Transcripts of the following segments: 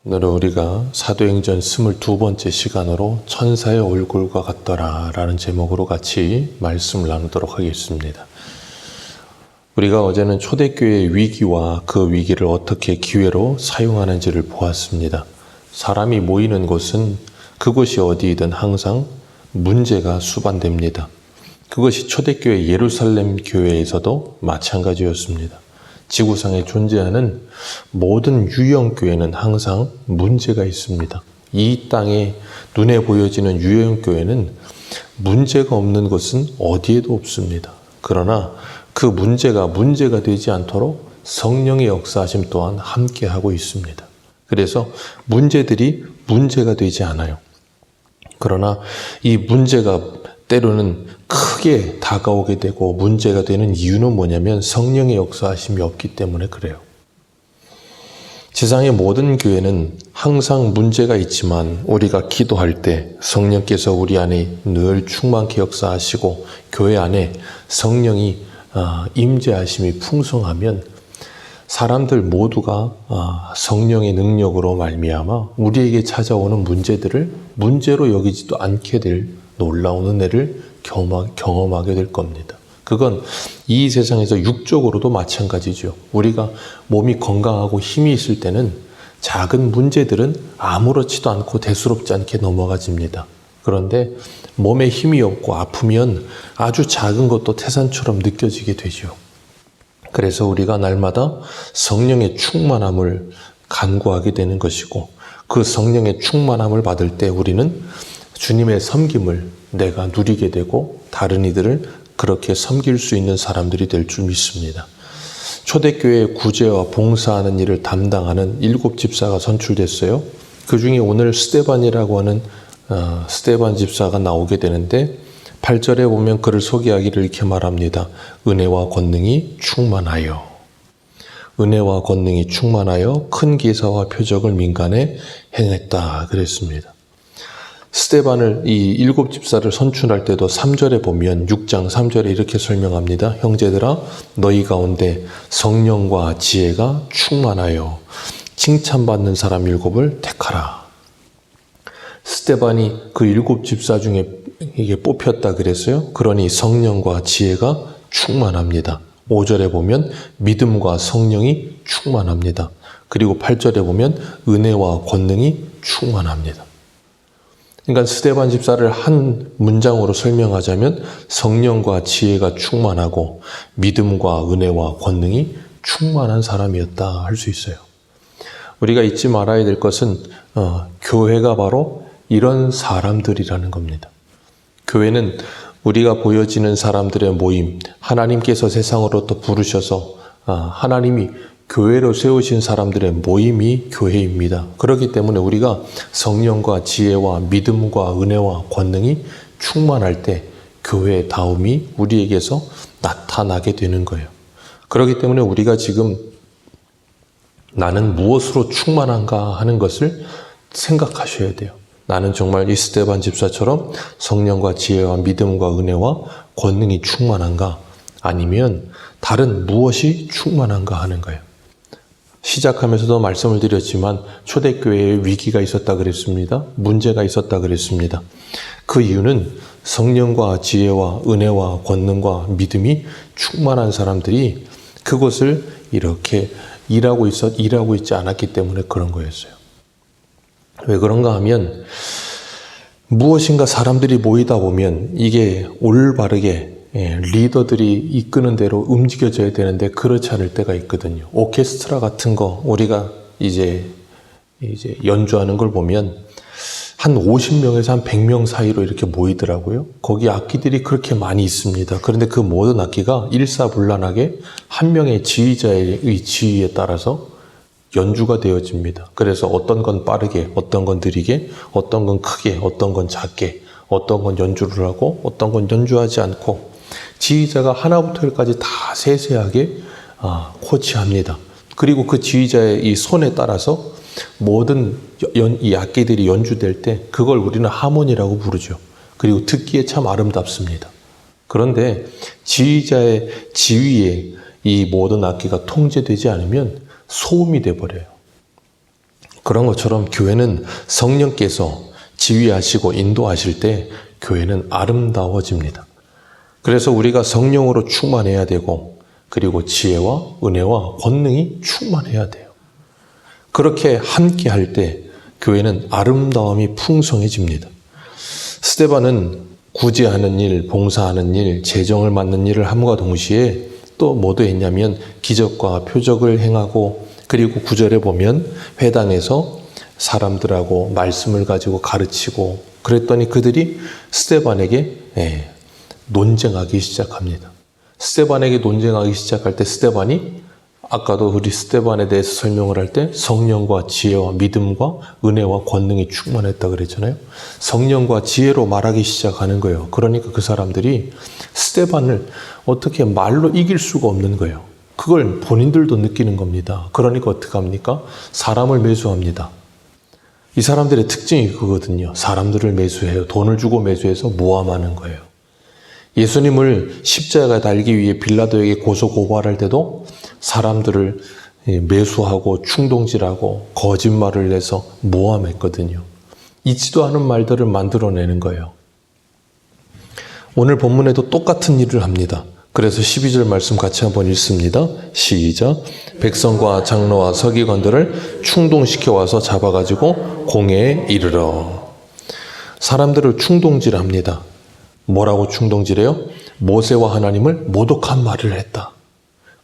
오늘은 우리가 사도행전 22번째 시간으로 천사의 얼굴과 같더라 라는 제목으로 같이 말씀을 나누도록 하겠습니다. 우리가 어제는 초대교회의 위기와 그 위기를 어떻게 기회로 사용하는지를 보았습니다. 사람이 모이는 곳은 그곳이 어디이든 항상 문제가 수반됩니다. 그것이 초대교회 예루살렘 교회에서도 마찬가지였습니다. 지구상에 존재하는 모든 유형 교회는 항상 문제가 있습니다. 이 땅에 눈에 보여지는 유형 교회는 문제가 없는 것은 어디에도 없습니다. 그러나 그 문제가 되지 않도록 성령의 역사하심 또한 함께하고 있습니다. 그래서 문제들이 문제가 되지 않아요. 그러나 이 문제가 때로는 크게 다가오게 되고 문제가 되는 이유는 뭐냐면 성령의 역사하심이 없기 때문에 그래요. 세상의 모든 교회는 항상 문제가 있지만 우리가 기도할 때 성령께서 우리 안에 늘 충만케 역사하시고 교회 안에 성령이 임재하심이 풍성하면 사람들 모두가 성령의 능력으로 말미암아 우리에게 찾아오는 문제들을 문제로 여기지도 않게 될 놀라운 은혜를 경험하게 될 겁니다. 그건 이 세상에서 육적으로도 마찬가지죠. 우리가 몸이 건강하고 힘이 있을 때는 작은 문제들은 아무렇지도 않고 대수롭지 않게 넘어가집니다. 그런데 몸에 힘이 없고 아프면 아주 작은 것도 태산처럼 느껴지게 되죠. 그래서 우리가 날마다 성령의 충만함을 간구하게 되는 것이고 그 성령의 충만함을 받을 때 우리는 주님의 섬김을 내가 누리게 되고 다른 이들을 그렇게 섬길 수 있는 사람들이 될 줄 믿습니다. 초대교회의 구제와 봉사하는 일을 담당하는 7 집사가 선출됐어요. 그 중에 오늘 스데반이라고 하는 스데반 집사가 나오게 되는데 8절에 보면 그를 소개하기를 이렇게 말합니다. 은혜와 권능이 충만하여. 은혜와 권능이 충만하여 큰 기사와 표적을 민간에 행했다 그랬습니다. 스데반을 이 7 집사를 선출할 때도 3절에 보면 6장 3절에 이렇게 설명합니다. 형제들아 너희 가운데 성령과 지혜가 충만하여 칭찬받는 사람 7을 택하라. 스데반이 그 7 집사 중에 이게 뽑혔다 그랬어요. 그러니 성령과 지혜가 충만합니다. 5절에 보면 믿음과 성령이 충만합니다. 그리고 8절에 보면 은혜와 권능이 충만합니다. 그러니까 스데반 집사를 한 문장으로 설명하자면 성령과 지혜가 충만하고 믿음과 은혜와 권능이 충만한 사람이었다 할 수 있어요. 우리가 잊지 말아야 될 것은 교회가 바로 이런 사람들이라는 겁니다. 교회는 우리가 보여지는 사람들의 모임, 하나님께서 세상으로부터 부르셔서 하나님이 교회로 세우신 사람들의 모임이 교회입니다. 그렇기 때문에 우리가 성령과 지혜와 믿음과 은혜와 권능이 충만할 때 교회의 다움이 우리에게서 나타나게 되는 거예요. 그렇기 때문에 우리가 지금 나는 무엇으로 충만한가 하는 것을 생각하셔야 돼요. 나는 정말 이 스데반 집사처럼 성령과 지혜와 믿음과 은혜와 권능이 충만한가? 아니면 다른 무엇이 충만한가 하는 거예요. 시작하면서도 말씀을 드렸지만 초대교회에 위기가 있었다 그랬습니다. 문제가 있었다 그랬습니다. 그 이유는 성령과 지혜와 은혜와 권능과 믿음이 충만한 사람들이 그것을 이렇게 일하고 있지 않았기 때문에 그런 거였어요. 왜 그런가 하면 무엇인가 사람들이 모이다 보면 이게 올바르게 리더들이 이끄는 대로 움직여져야 되는데 그렇지 않을 때가 있거든요. 오케스트라 같은 거 우리가 이제 연주하는 걸 보면 한 50명에서 한 100명 사이로 이렇게 모이더라고요. 거기 악기들이 그렇게 많이 있습니다. 그런데 그 모든 악기가 일사불란하게 한 명의 지휘자의 지휘에 따라서 연주가 되어집니다. 그래서 어떤 건 빠르게, 어떤 건 느리게, 어떤 건 크게, 어떤 건 작게, 어떤 건 연주를 하고, 어떤 건 연주하지 않고 지휘자가 하나부터 열까지 다 세세하게 코치합니다. 그리고 그 지휘자의 이 손에 따라서 모든 이 악기들이 연주될 때 그걸 우리는 하모니라고 부르죠. 그리고 듣기에 참 아름답습니다. 그런데 지휘자의 지휘에 이 모든 악기가 통제되지 않으면 소음이 돼버려요. 그런 것처럼 교회는 성령께서 지휘하시고 인도하실 때 교회는 아름다워집니다. 그래서 우리가 성령으로 충만해야 되고 그리고 지혜와 은혜와 권능이 충만해야 돼요. 그렇게 함께 할 때 교회는 아름다움이 풍성해집니다. 스데반은 구제하는 일, 봉사하는 일, 재정을 맡는 일을 함과 동시에 또 뭐도 했냐면 기적과 표적을 행하고 그리고 9절에 보면 회당에서 사람들하고 말씀을 가지고 가르치고 그랬더니 그들이 스데반에게 논쟁하기 시작합니다. 스데반에게 논쟁하기 시작할 때 스데반이 아까도 우리 스데반에 대해서 설명을 할 때 성령과 지혜와 믿음과 은혜와 권능이 충만했다 그랬잖아요. 성령과 지혜로 말하기 시작하는 거예요. 그러니까 그 사람들이 스데반을 어떻게 말로 이길 수가 없는 거예요. 그걸 본인들도 느끼는 겁니다. 그러니까 어떻게 합니까? 사람을 매수합니다. 이 사람들의 특징이 그거거든요. 사람들을 매수해요. 돈을 주고 매수해서 모함하는 거예요. 예수님을 십자가에 달기 위해 빌라도에게 고소 고발할 때도 사람들을 매수하고 충동질하고 거짓말을 해서 모함했거든요. 있지도 않은 말들을 만들어내는 거예요. 오늘 본문에도 똑같은 일을 합니다. 그래서 12절 말씀 같이 한번 읽습니다. 시작. 백성과 장로와 서기관들을 충동시켜 와서 잡아가지고 공회에 이르러. 사람들을 충동질합니다. 뭐라고 충동질해요? 모세와 하나님을 모독한 말을 했다.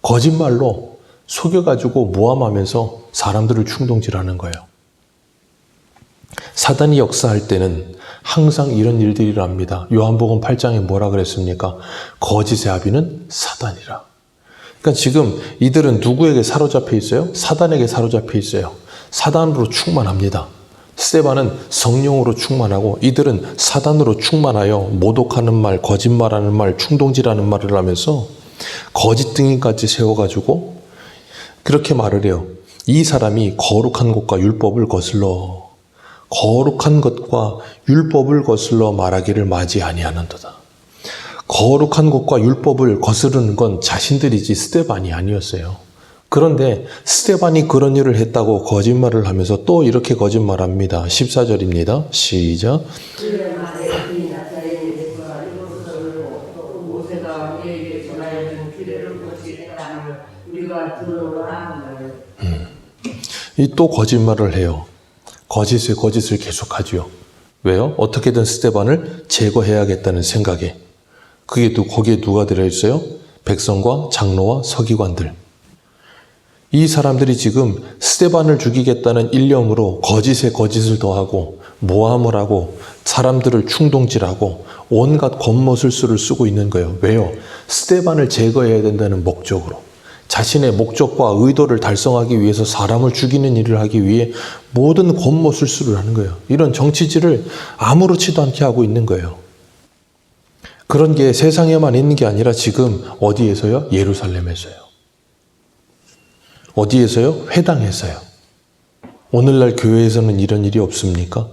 거짓말로 속여가지고 모함하면서 사람들을 충동질하는 거예요. 사단이 역사할 때는 항상 이런 일들이 일어납니다. 요한복음 8장에 뭐라 그랬습니까? 거짓의 아비는 사단이라. 그러니까 지금 이들은 누구에게 사로잡혀 있어요? 사단에게 사로잡혀 있어요. 사단으로 충만합니다. 스데반은 성령으로 충만하고 이들은 사단으로 충만하여 모독하는 말, 거짓말하는 말, 충동질하는 말을 하면서 거짓 등인까지 세워가지고 그렇게 말을 해요. 이 사람이 거룩한 것과 율법을 거슬러 거룩한 것과 율법을 거슬러 말하기를 맞이 아니하는도다. 거룩한 것과 율법을 거스르는 건 자신들이지 스데반이 아니었어요. 그런데 스데반이 그런 일을 했다고 거짓말을 하면서 또 이렇게 거짓말합니다. 14절입니다. 시작. 이 또 거짓말을 해요. 거짓을 계속하죠. 왜요? 어떻게든 스데반을 제거해야겠다는 생각에. 거기에 누가 들어있어요? 백성과 장로와 서기관들. 이 사람들이 지금 스데반을 죽이겠다는 일념으로 거짓에 거짓을 더하고 모함을 하고 사람들을 충동질하고 온갖 권모술수를 쓰고 있는 거예요. 왜요? 스데반을 제거해야 된다는 목적으로. 자신의 목적과 의도를 달성하기 위해서 사람을 죽이는 일을 하기 위해 모든 권모술수를 하는 거예요. 이런 정치질을 아무렇지도 않게 하고 있는 거예요. 그런 게 세상에만 있는 게 아니라 지금 어디에서요? 예루살렘에서요. 어디에서요? 회당에서요. 오늘날 교회에서는 이런 일이 없습니까?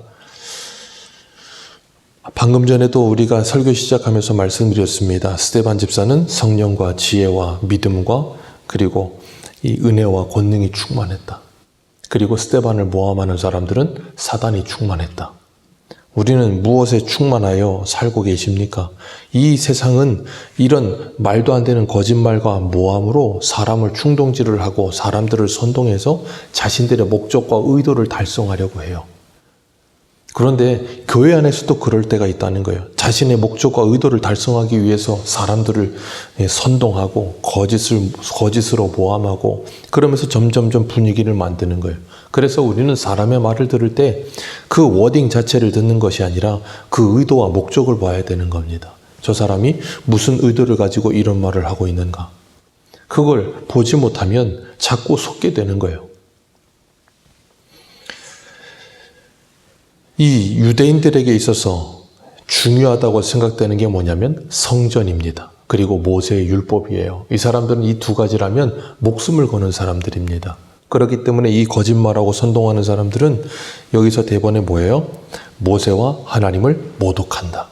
방금 전에도 우리가 설교 시작하면서 말씀드렸습니다. 스데반 집사는 성령과 지혜와 믿음과 그리고 이 은혜와 권능이 충만했다. 그리고 스데반을 모함하는 사람들은 사단이 충만했다. 우리는 무엇에 충만하여 살고 계십니까? 이 세상은 이런 말도 안 되는 거짓말과 모함으로 사람을 충동질을 하고 사람들을 선동해서 자신들의 목적과 의도를 달성하려고 해요. 그런데 교회 안에서도 그럴 때가 있다는 거예요. 자신의 목적과 의도를 달성하기 위해서 사람들을 선동하고 거짓으로 모함하고 그러면서 점점점 분위기를 만드는 거예요. 그래서 우리는 사람의 말을 들을 때 그 워딩 자체를 듣는 것이 아니라 그 의도와 목적을 봐야 되는 겁니다. 저 사람이 무슨 의도를 가지고 이런 말을 하고 있는가. 그걸 보지 못하면 자꾸 속게 되는 거예요. 이 유대인들에게 있어서 중요하다고 생각되는 게 뭐냐면 성전입니다. 그리고 모세의 율법이에요. 이 사람들은 이 두 가지라면 목숨을 거는 사람들입니다. 그렇기 때문에 이 거짓말하고 선동하는 사람들은 여기서 대본에 뭐예요? 모세와 하나님을 모독한다.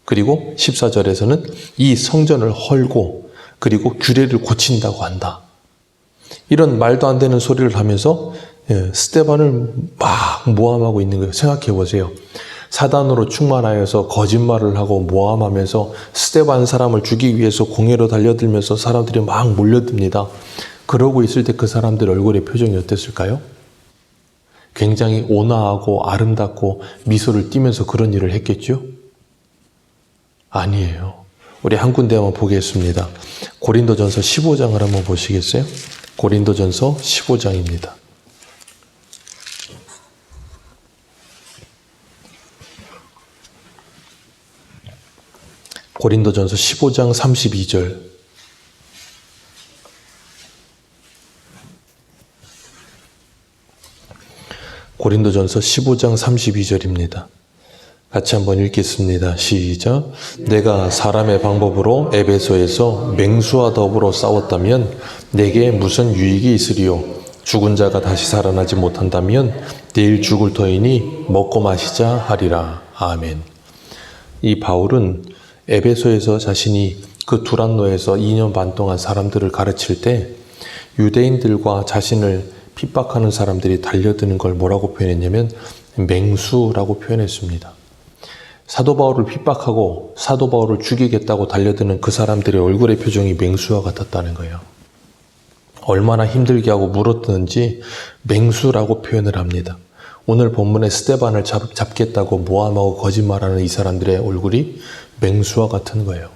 그리고 14절에서는 이 성전을 헐고 그리고 규례를 고친다고 한다. 이런 말도 안 되는 소리를 하면서 스데반을 막 모함하고 있는 거예요. 생각해 보세요. 사단으로 충만하여서 거짓말을 하고 모함하면서 스데반 사람을 죽이기 위해서 공회로 달려들면서 사람들이 막 몰려듭니다. 그러고 있을 때 그 사람들 얼굴의 표정이 어땠을까요? 굉장히 온화하고 아름답고 미소를 띠면서 그런 일을 했겠죠? 아니에요. 우리 한 군데 한번 보겠습니다. 고린도전서 15장을 한번 보시겠어요? 고린도전서 15장입니다. 고린도전서 15장 32절. 고린도전서 15장 32절입니다. 같이 한번 읽겠습니다. 시작. 내가 사람의 방법으로 에베소에서 맹수와 더불어 싸웠다면 내게 무슨 유익이 있으리요? 죽은 자가 다시 살아나지 못한다면 내일 죽을 터이니 먹고 마시자 하리라. 아멘. 이 바울은 에베소에서 자신이 그 두란노에서 2년 반 동안 사람들을 가르칠 때 유대인들과 자신을 핍박하는 사람들이 달려드는 걸 뭐라고 표현했냐면 맹수라고 표현했습니다. 사도 바울을 핍박하고 사도 바울을 죽이겠다고 달려드는 그 사람들의 얼굴의 표정이 맹수와 같았다는 거예요. 얼마나 힘들게 하고 물었는지 맹수라고 표현을 합니다. 오늘 본문에 스데반을 잡겠다고 모함하고 거짓말하는 이 사람들의 얼굴이 맹수와 같은 거예요.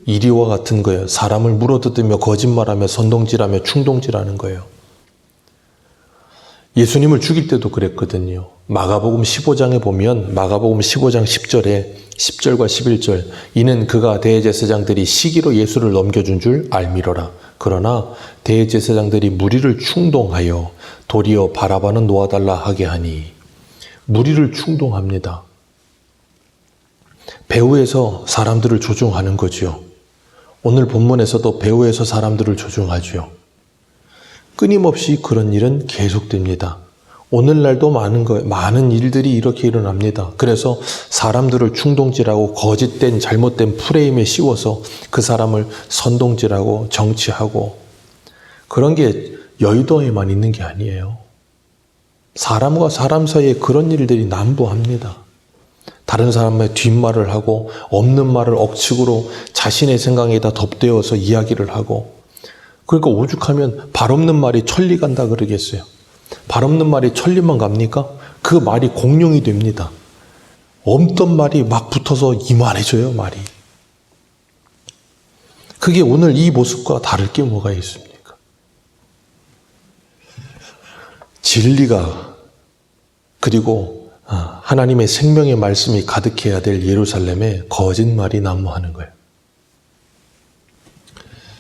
이리와 같은 거예요. 사람을 물어뜯으며 거짓말하며 선동질하며 충동질하는 거예요. 예수님을 죽일 때도 그랬거든요. 마가복음 15장에 보면 마가복음 15장 10절에 10절과 11절 이는 그가 대제사장들이 시기로 예수를 넘겨준 줄 알미러라. 그러나 대제사장들이 무리를 충동하여 도리어 바라바는 놓아달라 하게 하니 무리를 충동합니다. 배후에서 사람들을 조종하는 거죠. 오늘 본문에서도 배후에서 사람들을 조종하죠. 끊임없이 그런 일은 계속됩니다. 오늘날도 많은 일들이 이렇게 일어납니다. 그래서 사람들을 충동질하고 거짓된 잘못된 프레임에 씌워서 그 사람을 선동질하고 정치하고 그런 게 여의도에만 있는 게 아니에요. 사람과 사람 사이에 그런 일들이 난무합니다. 다른 사람의 뒷말을 하고 없는 말을 억측으로 자신의 생각에다 덧대어서 이야기를 하고 그러니까 오죽하면 발 없는 말이 천리 간다 그러겠어요. 발 없는 말이 천리만 갑니까? 그 말이 공룡이 됩니다. 없던 말이 막 붙어서 이만해져요, 말이. 그게 오늘 이 모습과 다를 게 뭐가 있습니까? 진리가 그리고 하나님의 생명의 말씀이 가득해야 될 예루살렘에 거짓말이 난무하는 거예요.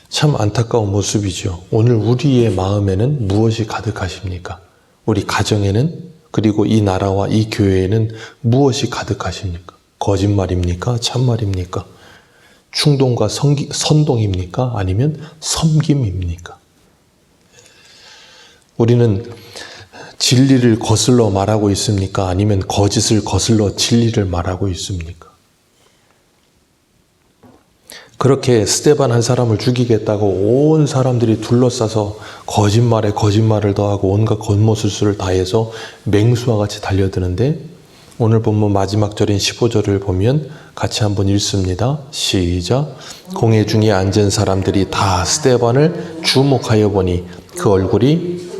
참 안타까운 모습이죠. 오늘 우리의 마음에는 무엇이 가득하십니까? 우리 가정에는 그리고 이 나라와 이 교회에는 무엇이 가득하십니까? 거짓말입니까? 참말입니까? 충동과 선동입니까? 아니면 섬김입니까? 우리는 진리를 거슬러 말하고 있습니까? 아니면 거짓을 거슬러 진리를 말하고 있습니까? 그렇게 스데반 한 사람을 죽이겠다고 온 사람들이 둘러싸서 거짓말에 거짓말을 더하고 온갖 겉모술수를 다해서 맹수와 같이 달려드는데 오늘 본문 마지막 절인 15절을 보면 같이 한번 읽습니다. 시작. 공회 중에 앉은 사람들이 다 스데반을 주목하여 보니 그 얼굴이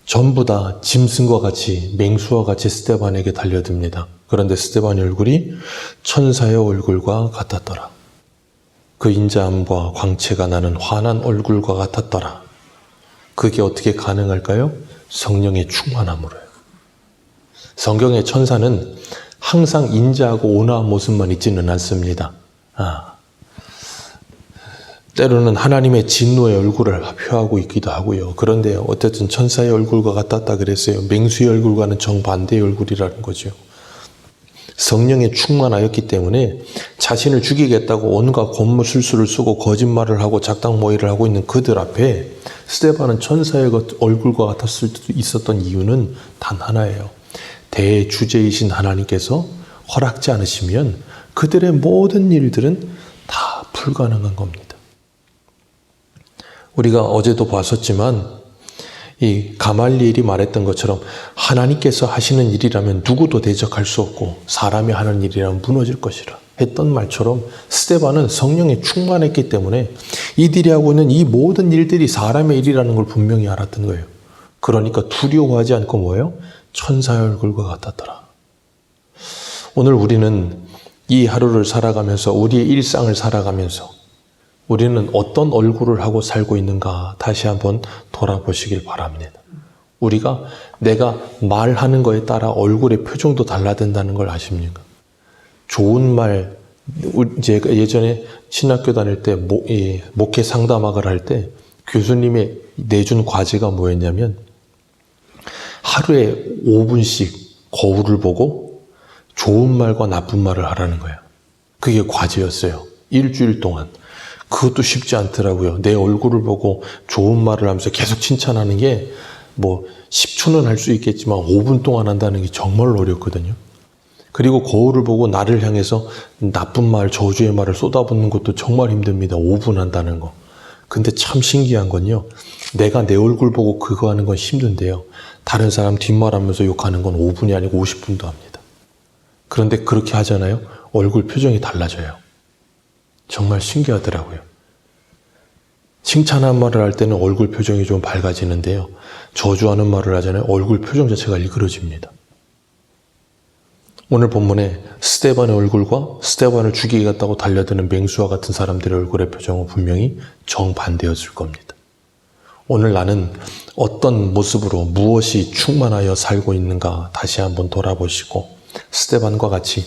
전부 다 짐승과 같이 맹수와 같이 스데반에게 달려듭니다. 그런데 스데반의 얼굴이 천사의 얼굴과 같았더라. 그 인자함과 광채가 나는 환한 얼굴과 같았더라. 그게 어떻게 가능할까요? 성령의 충만함으로요. 성경의 천사는 항상 인자하고 온화한 모습만 있지는 않습니다. 때로는 하나님의 진노의 얼굴을 표하고 있기도 하고요. 그런데 어쨌든 천사의 얼굴과 같았다 그랬어요. 맹수의 얼굴과는 정반대의 얼굴이라는 거죠. 성령에 충만하였기 때문에 자신을 죽이겠다고 온갖 겉모술수를 쓰고 거짓말을 하고 작당모의를 하고 있는 그들 앞에 스데반은 천사의 얼굴과 같았을 수도 있었던 이유는 단 하나예요. 대주제이신 하나님께서 허락지 않으시면 그들의 모든 일들은 다 불가능한 겁니다. 우리가 어제도 봤었지만 이 가말리엘이 말했던 것처럼 하나님께서 하시는 일이라면 누구도 대적할 수 없고 사람이 하는 일이라면 무너질 것이라 했던 말처럼 스데반은 성령에 충만했기 때문에 이들이 하고 있는 이 모든 일들이 사람의 일이라는 걸 분명히 알았던 거예요. 그러니까 두려워하지 않고 뭐예요? 천사의 얼굴과 같았더라. 오늘 우리는 이 하루를 살아가면서 우리의 일상을 살아가면서 우리는 어떤 얼굴을 하고 살고 있는가 다시 한번 돌아보시길 바랍니다. 우리가 내가 말하는 거에 따라 얼굴의 표정도 달라진다는 걸 아십니까? 좋은 말, 제가 예전에 신학교 다닐 때 목회 상담학을 할 때 교수님이 내준 과제가 뭐였냐면 하루에 5분씩 거울을 보고 좋은 말과 나쁜 말을 하라는 거예요. 그게 과제였어요. 일주일 동안. 그것도 쉽지 않더라고요. 내 얼굴을 보고 좋은 말을 하면서 계속 칭찬하는 게 뭐 10초는 할 수 있겠지만 5분 동안 한다는 게 정말 어렵거든요. 그리고 거울을 보고 나를 향해서 나쁜 말, 저주의 말을 쏟아붓는 것도 정말 힘듭니다. 5분 한다는 거. 근데 참 신기한 건요. 내가 내 얼굴 보고 그거 하는 건 힘든데요. 다른 사람 뒷말하면서 욕하는 건 5분이 아니고 50분도 합니다. 그런데 그렇게 하잖아요. 얼굴 표정이 달라져요. 정말 신기하더라고요. 칭찬한 말을 할 때는 얼굴 표정이 좀 밝아지는데요. 저주하는 말을 하잖아요. 얼굴 표정 자체가 일그러집니다. 오늘 본문에 스데반의 얼굴과 스데반을 죽이겠다고 달려드는 맹수와 같은 사람들의 얼굴의 표정은 분명히 정반대였을 겁니다. 오늘 나는 어떤 모습으로 무엇이 충만하여 살고 있는가 다시 한번 돌아보시고 스데반과 같이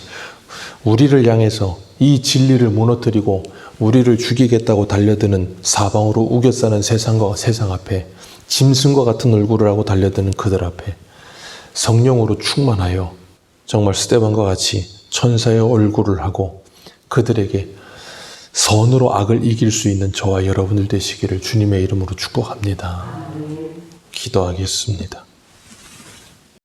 우리를 향해서 이 진리를 무너뜨리고 우리를 죽이겠다고 달려드는 사방으로 우겨싸는 세상과 세상 앞에 짐승과 같은 얼굴을 하고 달려드는 그들 앞에 성령으로 충만하여 정말 스데반과 같이 천사의 얼굴을 하고 그들에게 선으로 악을 이길 수 있는 저와 여러분들 되시기를 주님의 이름으로 축복합니다. 기도하겠습니다.